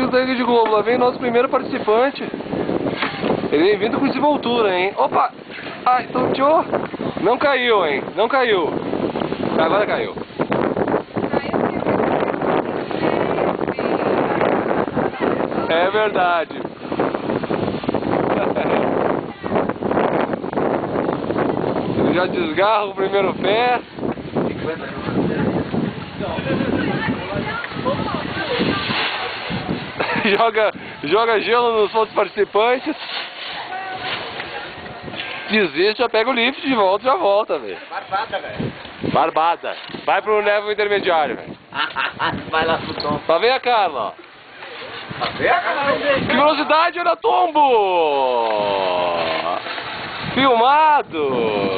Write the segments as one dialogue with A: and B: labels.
A: o tanque de Globo. Lá vem o nosso primeiro participante. Ele vem vindo com desenvoltura, hein? Opa! Ai, tonteou! Não caiu, hein? Não caiu. Agora caiu. É verdade. Ele já desgarra o primeiro pé. joga gelo nos outros participantes. Desiste, já pega o lift de volta, já volta, velho.
B: Barbada, velho.
A: Barbada. Vai pro level intermediário, velho.
B: Vai lá pro tombo.
A: Lá vem a Carla, ó.
B: Lá vem a Carla.
A: Que velocidade, olha tombo! Filmado!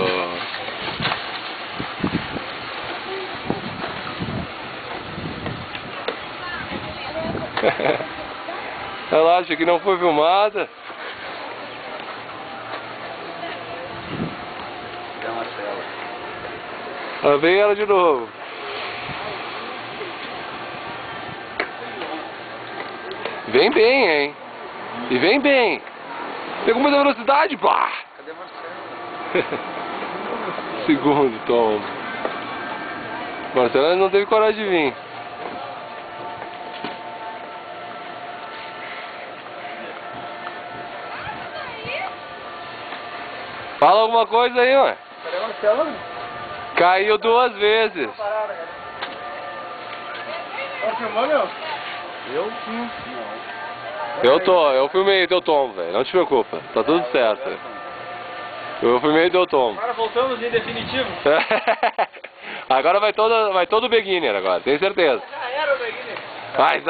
A: Relaxa que não foi filmada. Lá vem ela de novo. Vem bem, hein? E vem bem. Pegou muita velocidade, pá!
B: Cadê Marcelo?
A: Segundo, toma. Marcelo não teve coragem de vir. Fala alguma coisa aí, ué.
B: Cadê Marcelo?
A: Caiu 2 vezes.
B: Tá filmando, meu?
A: Eu? Não. Eu filmei e deu tombo, velho. Não te preocupa. Tá tudo certo. Eu filmei e deu tombo.
B: Agora voltamos em definitivo.
A: Agora vai todo beginner agora, tenho certeza.
B: Já era o beginner.
A: Mas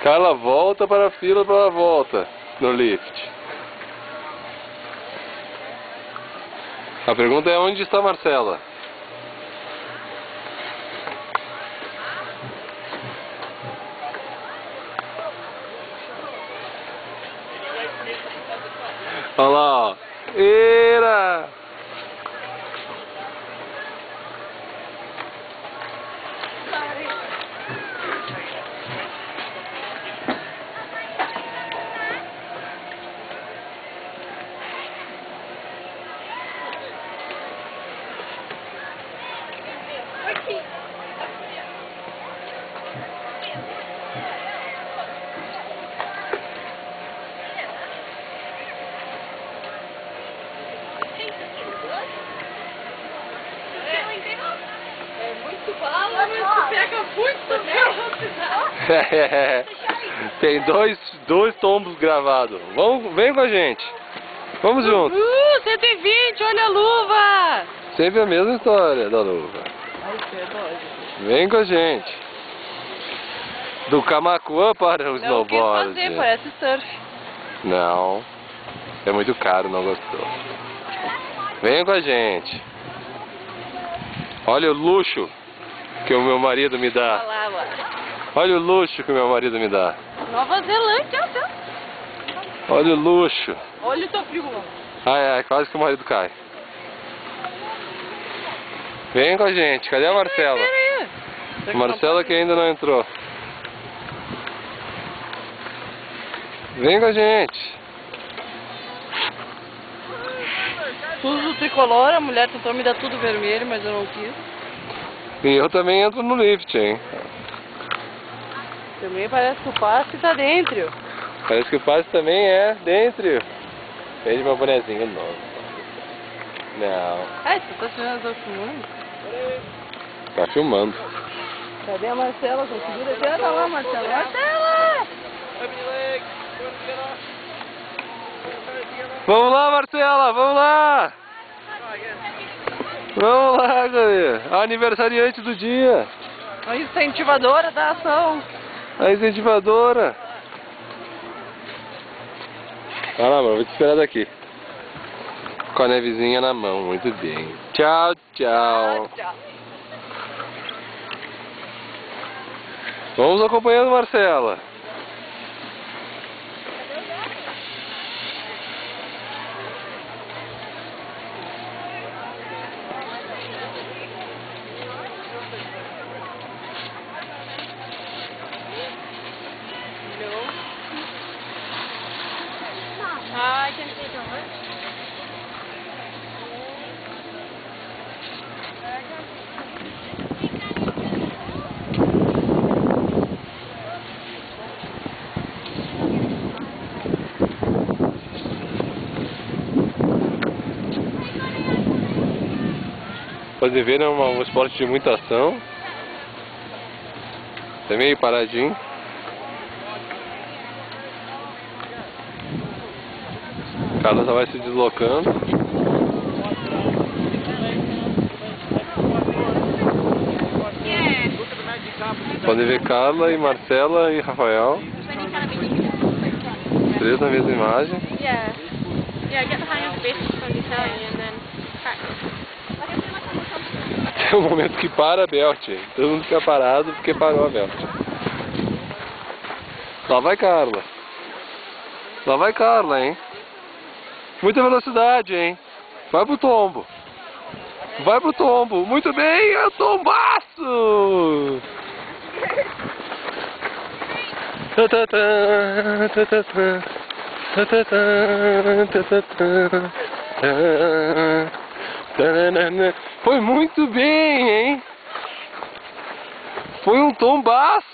A: Carla volta para a fila para a volta no lift. A pergunta é onde está a Marcela? Olha lá, ó. Eira!
C: Pega muito velocidade.
A: Tem dois tombos gravados. Vem com a gente. Vamos junto.
C: 120, olha a luva.
A: Sempre a mesma história da luva. Vem com a gente. Do Camaquã para o snowboard.
C: Não quis fazer, parece surf.
A: Não. É muito caro, não gostou. Vem com a gente. Olha o luxo que o meu marido me dá. Olha o luxo que o meu marido me dá.
C: Nova Zelândia, tá?
A: Olha o luxo.
C: Olha o teu primo.
A: Ai, quase que o marido cai. Vem com a gente. Cadê a Marcela? Marcela que ainda não entrou. Vem com a gente.
C: Tudo tricolor, a mulher tentou me dar tudo vermelho, mas eu não quis.
A: E eu também entro no lift, hein?
C: Também parece que o passe tá dentro.
A: Parece que o passe também é dentro. Veja meu bonezinho novo. Não.
C: Ai, você tá filmando?
A: Tá filmando.
C: Cadê a Marcela? Conseguiu descer? Tá lá, Marcela. Marcela!
A: Vamos lá, Marcela, vamos lá! Vamos lá, galera. A aniversariante do dia.
C: A incentivadora da ação.
A: A incentivadora. Vai lá, mano, vou te esperar daqui. Com a nevezinha na mão, muito bem. Tchau, tchau.
C: Tchau.
A: Vamos acompanhando, Marcela.
C: I can see the
A: Pode ver, é um esporte de muita ação. É meio paradinho. Carla já vai se deslocando. Pode ver Carla e Marcela e Rafael. Três na mesma imagem.
C: Yeah. Yeah, get the hang of the basics when you're telling and then practice.
A: É o momento que para a Belt. Todo mundo fica parado porque parou a Belt. Lá vai Carla. Lá vai Carla, hein? Muita velocidade, hein? Vai pro tombo. Vai pro tombo. Muito bem, é o tombaço! Foi muito bem, hein? Foi um tombaço!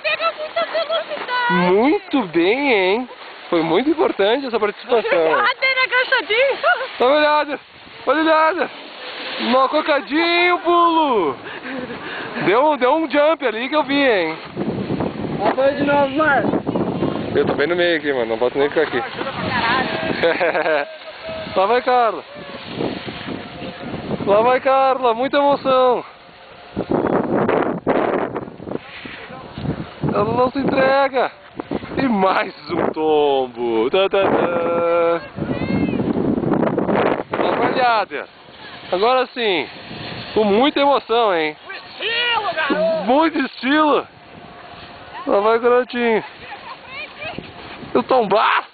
C: Pega muita velocidade!
A: Muito bem, hein? Foi muito importante essa participação.
C: Cadê agachadinho?
A: Dá uma olhada! Olha olhada! No cocadinho, pulo! Deu um jump ali que eu vi, hein?
B: Apoia de novo, Marcos.
A: Eu tô bem no meio aqui, mano. Não posso nem ficar aqui. Lá vai Carla. Lá vai Carla. Muita emoção. Ela não se entrega. E mais um tombo. Lá vai Liádia. Agora sim. Com muita emoção, hein?
B: Estilo, garoto!
A: Muito estilo. Lá vai garotinho. O tombaço.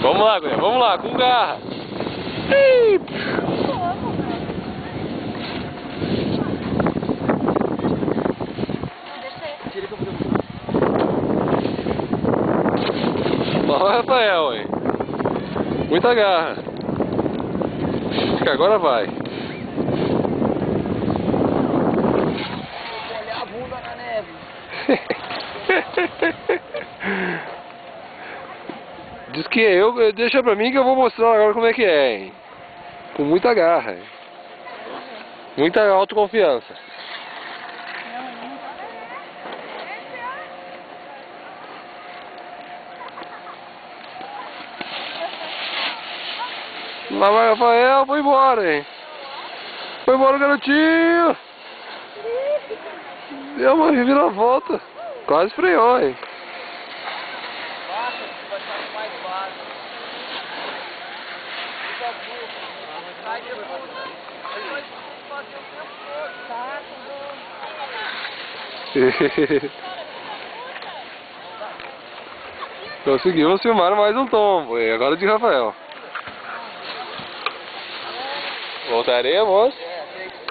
A: Vamos lá, Guilherme, vamos lá, com garra. Olha o Rafael, hein? Muita garra. Acho que agora vai.
B: Olhar a bunda na neve.
A: Diz que deixa pra mim que eu vou mostrar agora como é que é, hein? Com muita garra, hein? Muita autoconfiança. Lá vai Rafael, foi embora, hein? Foi embora o garotinho! Deu uma reviravolta. Quase freou, hein? Conseguimos filmar mais um tombo, e agora de Rafael. Voltaremos.